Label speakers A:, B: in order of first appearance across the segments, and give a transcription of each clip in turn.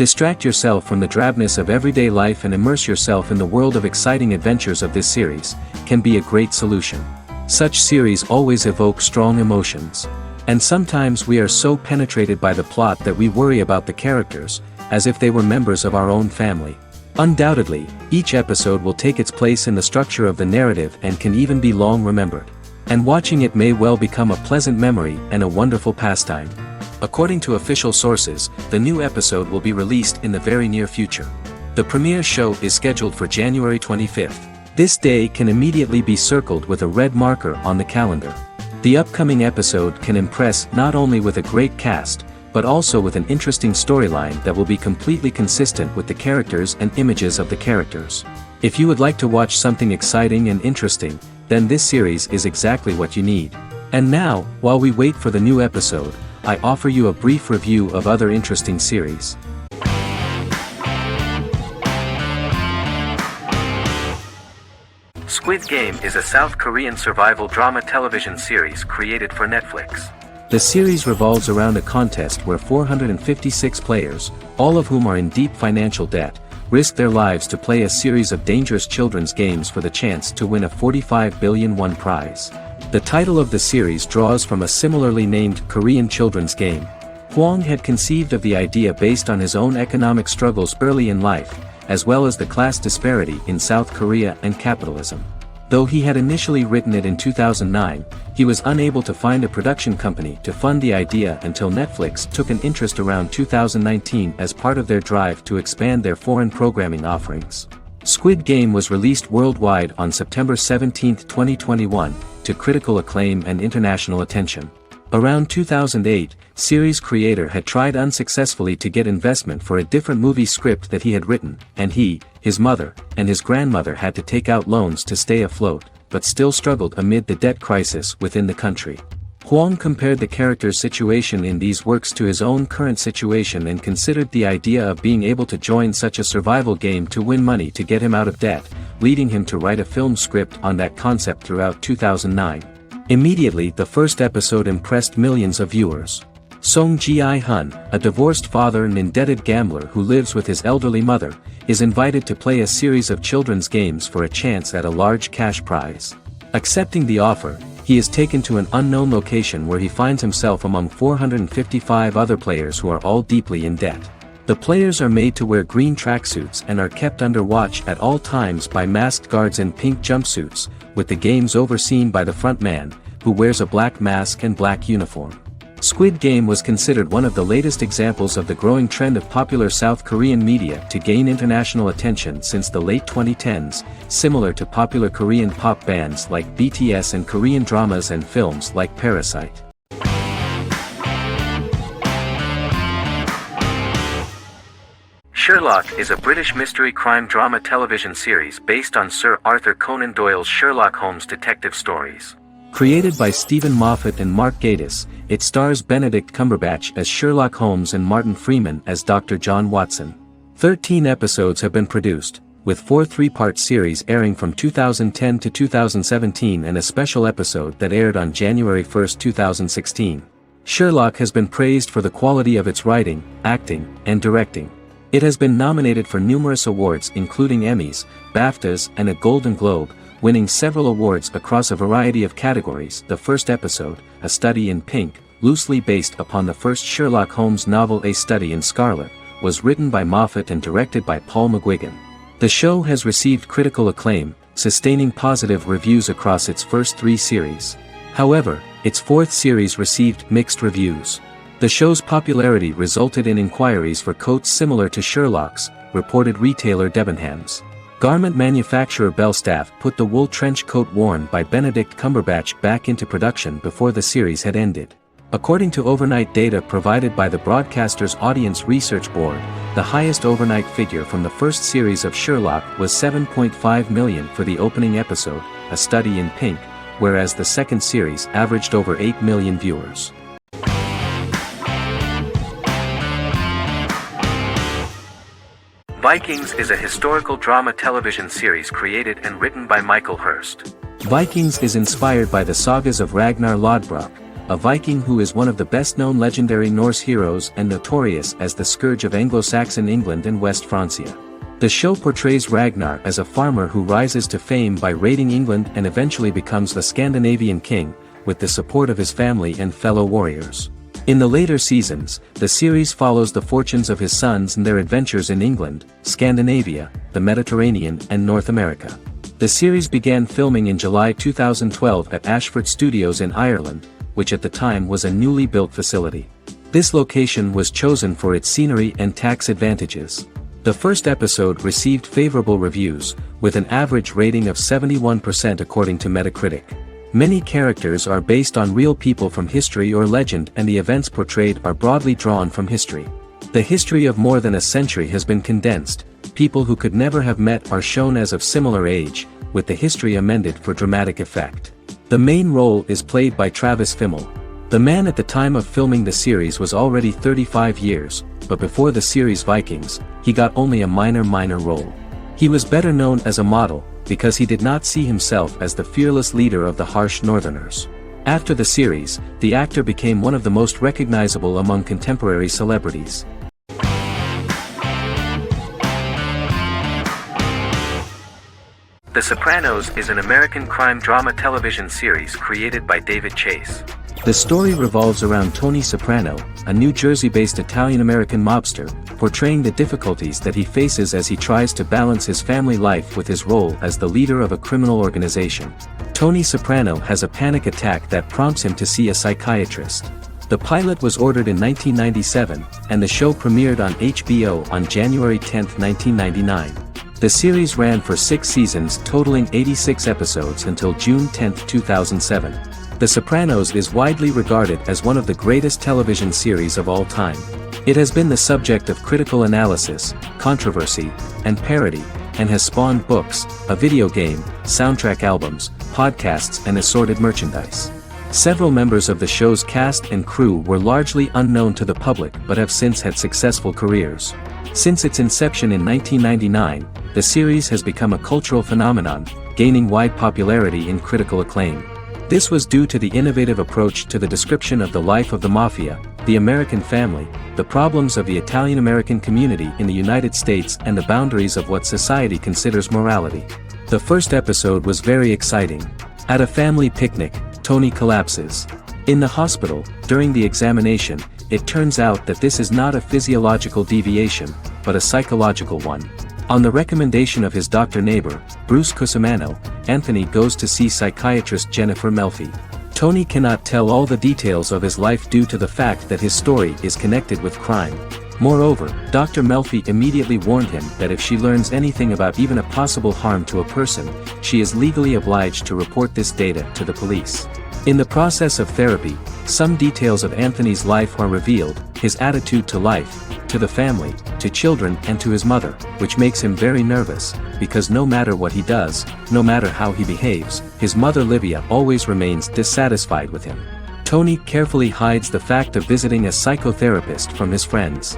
A: Distract yourself from the drabness of everyday life and immerse yourself in the world of exciting adventures of this series, can be a great solution. Such series always evoke strong emotions. And sometimes we are so penetrated by the plot that we worry about the characters, as if they were members of our own family. Undoubtedly, each episode will take its place in the structure of the narrative and can even be long remembered. And watching it may well become a pleasant memory and a wonderful pastime. According to official sources, the new episode will be released in the very near future. The premiere show is scheduled for January 25th. This day can immediately be circled with a red marker on the calendar. The upcoming episode can impress not only with a great cast, but also with an interesting storyline that will be completely consistent with the characters and images of the characters. If you would like to watch something exciting and interesting, then this series is exactly what you need. And now, while we wait for the new episode, I offer you a brief review of other interesting series. Squid Game is a South Korean survival drama television series created for Netflix. The series revolves around a contest where 456 players, all of whom are in deep financial debt, risk their lives to play a series of dangerous children's games for the chance to win a 45 billion won prize. The title of the series draws from a similarly named Korean children's game. Hwang had conceived of the idea based on his own economic struggles early in life, as well as the class disparity in South Korea and capitalism. Though he had initially written it in 2009, he was unable to find a production company to fund the idea until Netflix took an interest around 2019 as part of their drive to expand their foreign programming offerings. Squid Game was released worldwide on September 17, 2021, to critical acclaim and international attention. Around 2008, series creator had tried unsuccessfully to get investment for a different movie script that he had written, and he, his mother, and his grandmother had to take out loans to stay afloat, but still struggled amid the debt crisis within the country. Hwang compared the character's situation in these works to his own current situation and considered the idea of being able to join such a survival game to win money to get him out of debt, leading him to write a film script on that concept throughout 2009. Immediately the first episode impressed millions of viewers. Song Ji-hun, a divorced father and indebted gambler who lives with his elderly mother, is invited to play a series of children's games for a chance at a large cash prize. Accepting the offer, he is taken to an unknown location where he finds himself among 455 other players who are all deeply in debt. The players are made to wear green tracksuits and are kept under watch at all times by masked guards in pink jumpsuits, with the games overseen by the front man, who wears a black mask and black uniform. Squid Game was considered one of the latest examples of the growing trend of popular South Korean media to gain international attention since the late 2010s, similar to popular Korean pop bands like BTS and Korean dramas and films like Parasite. Sherlock is a British mystery crime drama television series based on Sir Arthur Conan Doyle's Sherlock Holmes detective stories. Created by Stephen Moffat and Mark Gatiss, it stars Benedict Cumberbatch as Sherlock Holmes and Martin Freeman as Dr. John Watson. 13 episodes have been produced, with 4 three-part series airing from 2010 to 2017 and a special episode that aired on January 1, 2016. Sherlock has been praised for the quality of its writing, acting, and directing. It has been nominated for numerous awards including Emmys, BAFTAs, and a Golden Globe, winning several awards across a variety of categories. The first episode, A Study in Pink, loosely based upon the first Sherlock Holmes novel A Study in Scarlet, was written by Moffat and directed by Paul McGuigan. The show has received critical acclaim, sustaining positive reviews across its first 3 series. However, its 4th series received mixed reviews. The show's popularity resulted in inquiries for coats similar to Sherlock's, reported retailer Debenhams. Garment manufacturer Belstaff put the wool trench coat worn by Benedict Cumberbatch back into production before the series had ended. According to overnight data provided by the broadcaster's Audience Research Board, the highest overnight figure from the first series of Sherlock was 7.5 million for the opening episode, A Study in Pink, whereas the second series averaged over 8 million viewers. Vikings is a historical drama television series created and written by Michael Hurst. Vikings is inspired by the sagas of Ragnar Lodbrok, a Viking who is one of the best-known legendary Norse heroes and notorious as the scourge of Anglo-Saxon England and West Francia. The show portrays Ragnar as a farmer who rises to fame by raiding England and eventually becomes the Scandinavian king, with the support of his family and fellow warriors. In the later seasons, the series follows the fortunes of his sons and their adventures in England, Scandinavia, the Mediterranean and North America. The series began filming in July 2012 at Ashford Studios in Ireland, which at the time was a newly built facility. This location was chosen for its scenery and tax advantages. The first episode received favorable reviews, with an average rating of 71% according to Metacritic. Many characters are based on real people from history or legend, and the events portrayed are broadly drawn from history. The history of more than a century has been condensed. People who could never have met are shown as of similar age, with the history amended for dramatic effect. The main role is played by Travis Fimmel. The man at the time of filming the series was already 35 years, but before the series Vikings, he got only a minor role. He was better known as a model, because he did not see himself as the fearless leader of the harsh Northerners. After the series, the actor became one of the most recognizable among contemporary celebrities. The Sopranos is an American crime drama television series created by David Chase. The story revolves around Tony Soprano, a New Jersey-based Italian-American mobster, portraying the difficulties that he faces as he tries to balance his family life with his role as the leader of a criminal organization. Tony Soprano has a panic attack that prompts him to see a psychiatrist. The pilot was ordered in 1997, and the show premiered on HBO on January 10, 1999. The series ran for 6 seasons totaling 86 episodes until June 10, 2007. The Sopranos is widely regarded as one of the greatest television series of all time. It has been the subject of critical analysis, controversy, and parody, and has spawned books, a video game, soundtrack albums, podcasts and assorted merchandise. Several members of the show's cast and crew were largely unknown to the public but have since had successful careers. Since its inception in 1999, the series has become a cultural phenomenon, gaining wide popularity and critical acclaim. This was due to the innovative approach to the description of the life of the mafia, the American family, the problems of the Italian-American community in the United States and the boundaries of what society considers morality. The first episode was very exciting. At a family picnic, Tony collapses. In the hospital, during the examination, it turns out that this is not a physiological deviation, but a psychological one. On the recommendation of his doctor neighbor, Bruce Cusimano, Anthony goes to see psychiatrist Jennifer Melfi. Tony cannot tell all the details of his life due to the fact that his story is connected with crime. Moreover, Dr. Melfi immediately warned him that if she learns anything about even a possible harm to a person, she is legally obliged to report this data to the police. In the process of therapy, some details of Anthony's life are revealed, his attitude to life, to the family, to children and to his mother, which makes him very nervous, because no matter what he does, no matter how he behaves, his mother Livia always remains dissatisfied with him. Tony carefully hides the fact of visiting a psychotherapist from his friends.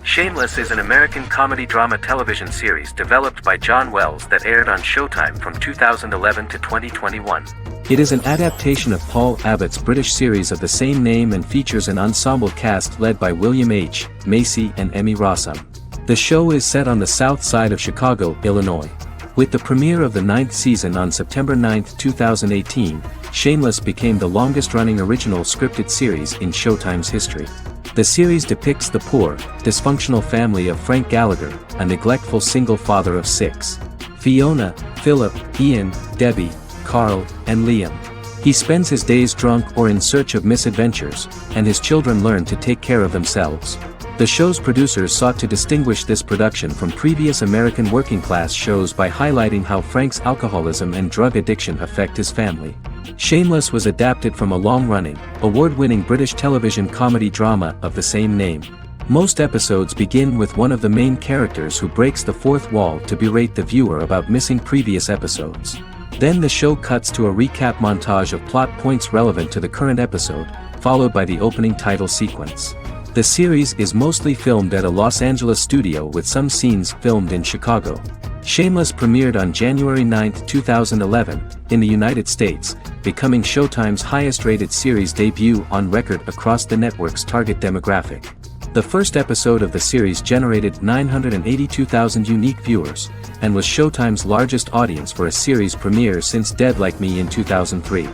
A: Shameless is an American comedy drama television series developed by John Wells that aired on Showtime from 2011 to 2021. It is an adaptation of Paul Abbott's British series of the same name and features an ensemble cast led by William H. Macy and Emmy Rossum. The show is set on the south side of Chicago, Illinois. With the premiere of the 9th season on September 9, 2018, Shameless became the longest-running original scripted series in Showtime's history. The series depicts the poor, dysfunctional family of Frank Gallagher, a neglectful single father of 6. Fiona, Philip, Ian, Debbie, Carl, and Liam. He spends his days drunk or in search of misadventures, and his children learn to take care of themselves. The show's producers sought to distinguish this production from previous American working-class shows by highlighting how Frank's alcoholism and drug addiction affect his family. Shameless was adapted from a long-running, award-winning British television comedy drama of the same name. Most episodes begin with one of the main characters who breaks the fourth wall to berate the viewer about missing previous episodes. Then the show cuts to a recap montage of plot points relevant to the current episode, followed by the opening title sequence. The series is mostly filmed at a Los Angeles studio with some scenes filmed in Chicago. Shameless premiered on January 9, 2011, in the United States, becoming Showtime's highest-rated series debut on record across the network's target demographic. The first episode of the series generated 982,000 unique viewers, and was Showtime's largest audience for a series premiere since Dead Like Me in 2003.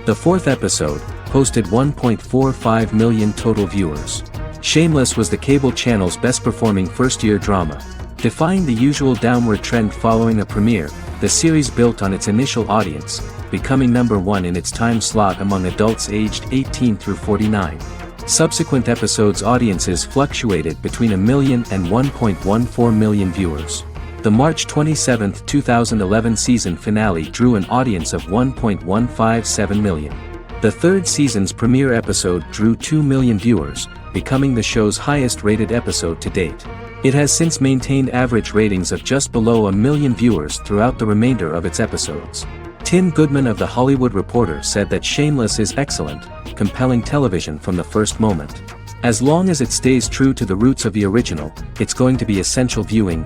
A: The fourth episode posted 1.45 million total viewers. Shameless was the cable channel's best-performing first-year drama. Defying the usual downward trend following a premiere, the series built on its initial audience, becoming number one in its time slot among adults aged 18 through 49. Subsequent episodes' audiences fluctuated between a million and 1.14 million viewers. The March 27, 2011 season finale drew an audience of 1.157 million. The third season's premiere episode drew 2 million viewers, becoming the show's highest-rated episode to date. It has since maintained average ratings of just below 1 million viewers throughout the remainder of its episodes. Tim Goodman of The Hollywood Reporter said that Shameless is excellent, compelling television from the first moment. As long as it stays true to the roots of the original, it's going to be essential viewing.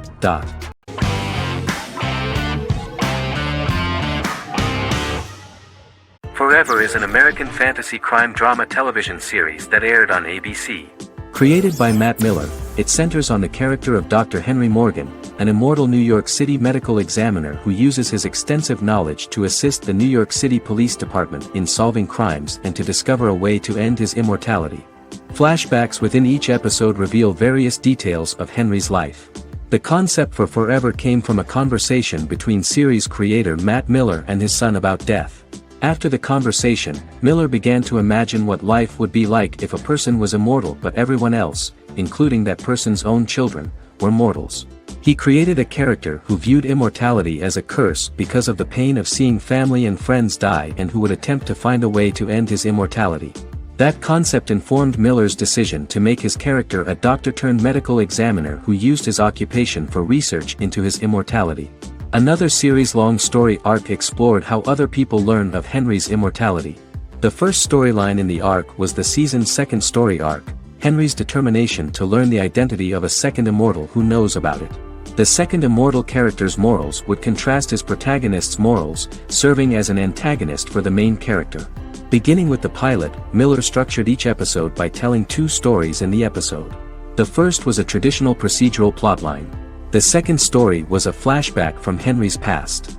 A: Forever is an American fantasy crime drama television series that aired on ABC. Created by Matt Miller, it centers on the character of Dr. Henry Morgan, an immortal New York City medical examiner who uses his extensive knowledge to assist the New York City Police Department in solving crimes and to discover a way to end his immortality. Flashbacks within each episode reveal various details of Henry's life. The concept for Forever came from a conversation between series creator Matt Miller and his son about death. After the conversation, Miller began to imagine what life would be like if a person was immortal but everyone else, including that person's own children, were mortals. He created a character who viewed immortality as a curse because of the pain of seeing family and friends die and who would attempt to find a way to end his immortality. That concept informed Miller's decision to make his character a doctor-turned-medical examiner who used his occupation for research into his immortality. Another series-long story arc explored how other people learned of Henry's immortality. The first storyline in the arc was the season's second story arc, Henry's determination to learn the identity of a second immortal who knows about it. The second immortal character's morals would contrast his protagonist's morals, serving as an antagonist for the main character. Beginning with the pilot, Miller structured each episode by telling two stories in the episode. The first was a traditional procedural plotline. The second story was a flashback from Henry's past.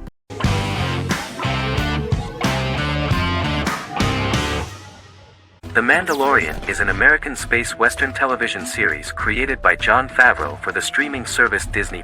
A: The Mandalorian is an American space western television series created by Jon Favreau for the streaming service Disney+.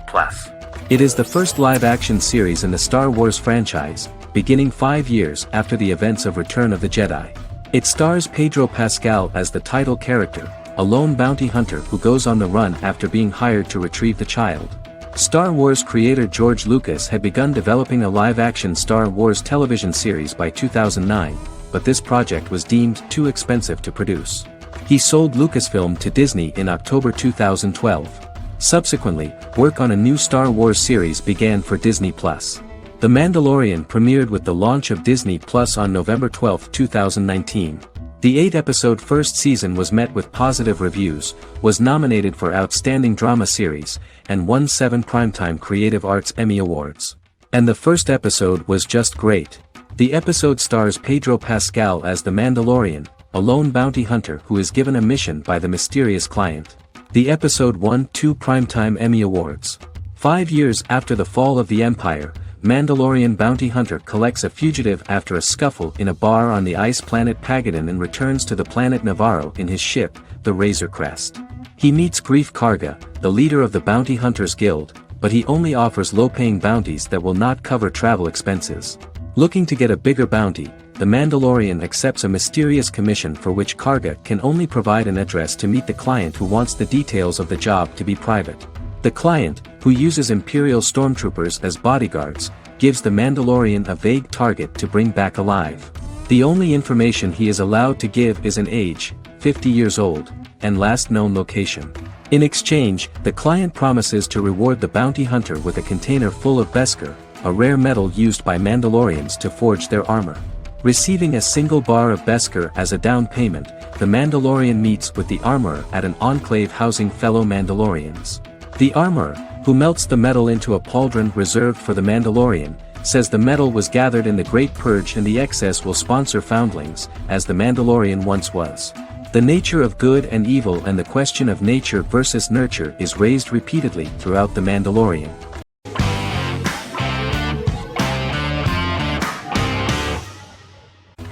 A: It is the first live-action series in the Star Wars franchise, beginning 5 years after the events of Return of the Jedi. It stars Pedro Pascal as the title character, a lone bounty hunter who goes on the run after being hired to retrieve the child. Star Wars creator George Lucas had begun developing a live-action Star Wars television series by 2009, but this project was deemed too expensive to produce. He sold Lucasfilm to Disney in October 2012. Subsequently, work on a new Star Wars series began for Disney+. The Mandalorian premiered with the launch of Disney+ on November 12, 2019. The 8-episode first season was met with positive reviews, was nominated for Outstanding Drama Series, and won 7 Primetime Creative Arts Emmy Awards. And the first episode was just great. The episode stars Pedro Pascal as the Mandalorian, a lone bounty hunter who is given a mission by the mysterious client. The episode won 2 Primetime Emmy Awards. 5 years after the fall of the Empire, Mandalorian bounty hunter collects a fugitive after a scuffle in a bar on the ice planet Pagadan and returns to the planet Navarro in his ship, the Razor Crest. He meets Grief Karga, the leader of the Bounty Hunters Guild, but he only offers low-paying bounties that will not cover travel expenses. Looking to get a bigger bounty, the Mandalorian accepts a mysterious commission for which Karga can only provide an address to meet the client who wants the details of the job to be private. The client, who uses Imperial stormtroopers as bodyguards, gives the Mandalorian a vague target to bring back alive. The only information he is allowed to give is an age, 50 years old, and last known location. In exchange, the client promises to reward the bounty hunter with a container full of Beskar, a rare metal used by Mandalorians to forge their armor. Receiving a single bar of Beskar as a down payment, the Mandalorian meets with the armorer at an enclave housing fellow Mandalorians. The armorer, who melts the metal into a pauldron reserved for the Mandalorian, says the metal was gathered in the Great Purge and the excess will sponsor foundlings, as the Mandalorian once was. The nature of good and evil and the question of nature versus nurture is raised repeatedly throughout The Mandalorian.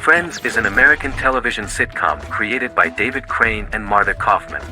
A: Friends is an American television sitcom created by David Crane and Marta Kaufman.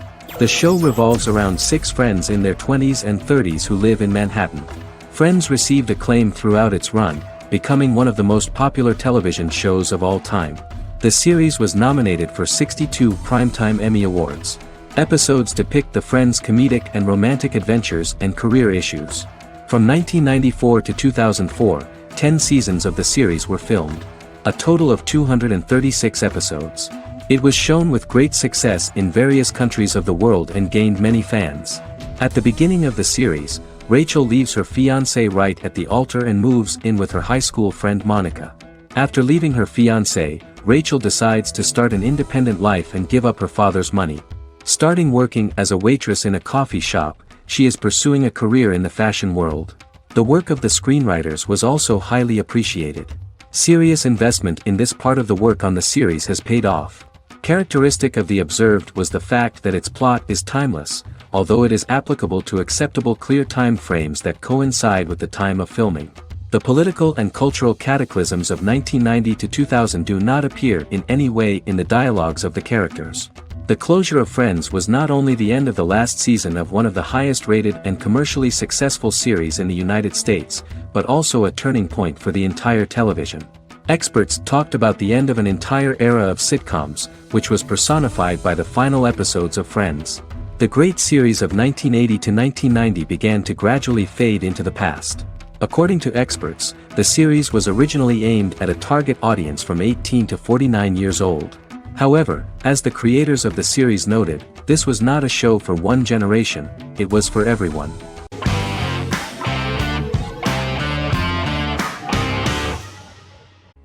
A: The show revolves around 6 friends in their 20s and 30s who live in Manhattan. Friends received acclaim throughout its run, becoming one of the most popular television shows of all time. The series was nominated for 62 Primetime Emmy Awards. Episodes depict the friends' comedic and romantic adventures and career issues. From 1994 to 2004, 10 seasons of the series were filmed. A total of 236 episodes. It was shown with great success in various countries of the world and gained many fans. At the beginning of the series, Rachel leaves her fiancé right at the altar and moves in with her high school friend Monica. After leaving her fiancé, Rachel decides to start an independent life and give up her father's money. Starting working as a waitress in a coffee shop, she is pursuing a career in the fashion world. The work of the screenwriters was also highly appreciated. Serious investment in this part of the work on the series has paid off. Characteristic of The Observed was the fact that its plot is timeless, although it is applicable to acceptable clear time frames that coincide with the time of filming. The political and cultural cataclysms of 1990 to 2000 do not appear in any way in the dialogues of the characters. The closure of Friends was not only the end of the last season of one of the highest-rated and commercially successful series in the United States, but also a turning point for the entire television. Experts talked about the end of an entire era of sitcoms, which was personified by the final episodes of Friends. The great series of 1980 to 1990 began to gradually fade into the past. According to experts, the series was originally aimed at a target audience from 18 to 49 years old. However, as the creators of the series noted, this was not a show for one generation, it was for everyone.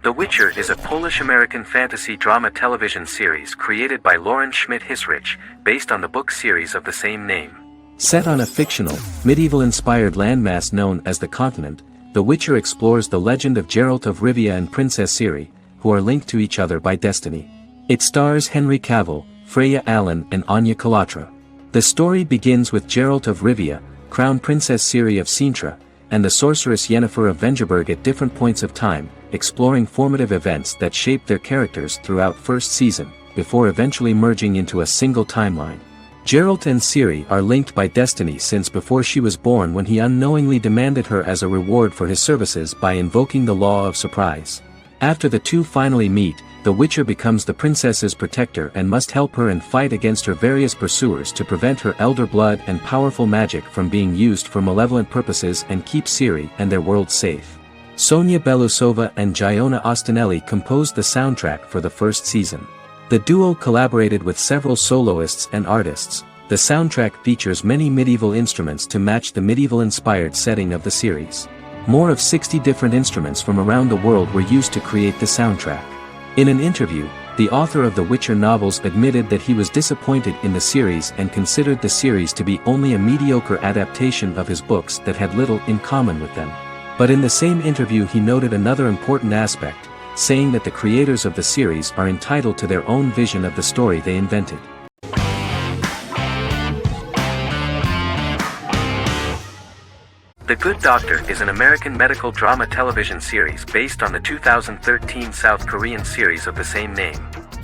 A: The Witcher is a Polish-American fantasy drama television series created by Lauren Schmidt-Hissrich, based on the book series of the same name. Set on a fictional, medieval-inspired landmass known as the Continent, The Witcher explores the legend of Geralt of Rivia and Princess Ciri, who are linked to each other by destiny. It stars Henry Cavill, Freya Allan and Anya Chalotra. The story begins with Geralt of Rivia, Crown Princess Ciri of Sintra, and the sorceress Yennefer of Vengerberg at different points of time, exploring formative events that shape their characters throughout first season, before eventually merging into a single timeline. Geralt and Ciri are linked by destiny since before she was born, when he unknowingly demanded her as a reward for his services by invoking the law of surprise. After the two finally meet, the Witcher becomes the princess's protector and must help her and fight against her various pursuers to prevent her elder blood and powerful magic from being used for malevolent purposes and keep Ciri and their world safe. Sonia Belousova and Giona Ostinelli composed the soundtrack for the first season. The duo collaborated with several soloists and artists. The soundtrack features many medieval instruments to match the medieval-inspired setting of the series. More of 60 different instruments from around the world were used to create the soundtrack. In an interview, the author of the Witcher novels admitted that he was disappointed in the series and considered the series to be only a mediocre adaptation of his books that had little in common with them. But in the same interview he noted another important aspect, saying that the creators of the series are entitled to their own vision of the story they invented. The Good Doctor is an American medical drama television series based on the 2013 South Korean series of the same name.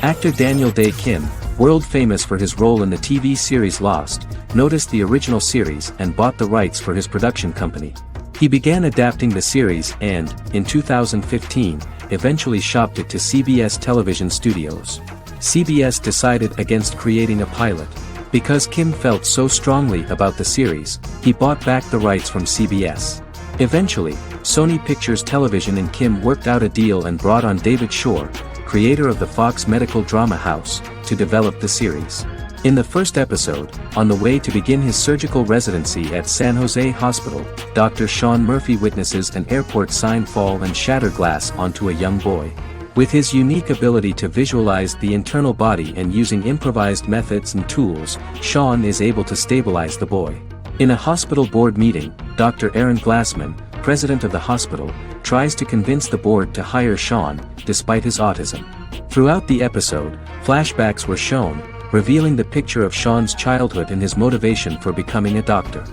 A: Actor Daniel Dae Kim, world famous for his role in the TV series Lost, noticed the original series and bought the rights for his production company. He began adapting the series and, in 2015, eventually shopped it to CBS Television Studios. CBS decided against creating a pilot. Because Kim felt so strongly about the series, he bought back the rights from CBS. Eventually, Sony Pictures Television and Kim worked out a deal and brought on David Shore, creator of the Fox medical drama house, to develop the series. In the first episode, on the way to begin his surgical residency at San Jose Hospital, Dr. Sean Murphy witnesses an airport sign fall and shatter glass onto a young boy. With his unique ability to visualize the internal body and using improvised methods and tools, Sean is able to stabilize the boy. In a hospital board meeting, Dr. Aaron Glassman, president of the hospital, tries to convince the board to hire Sean, despite his autism. Throughout the episode, flashbacks were shown, revealing the picture of Sean's childhood and his motivation for becoming a doctor.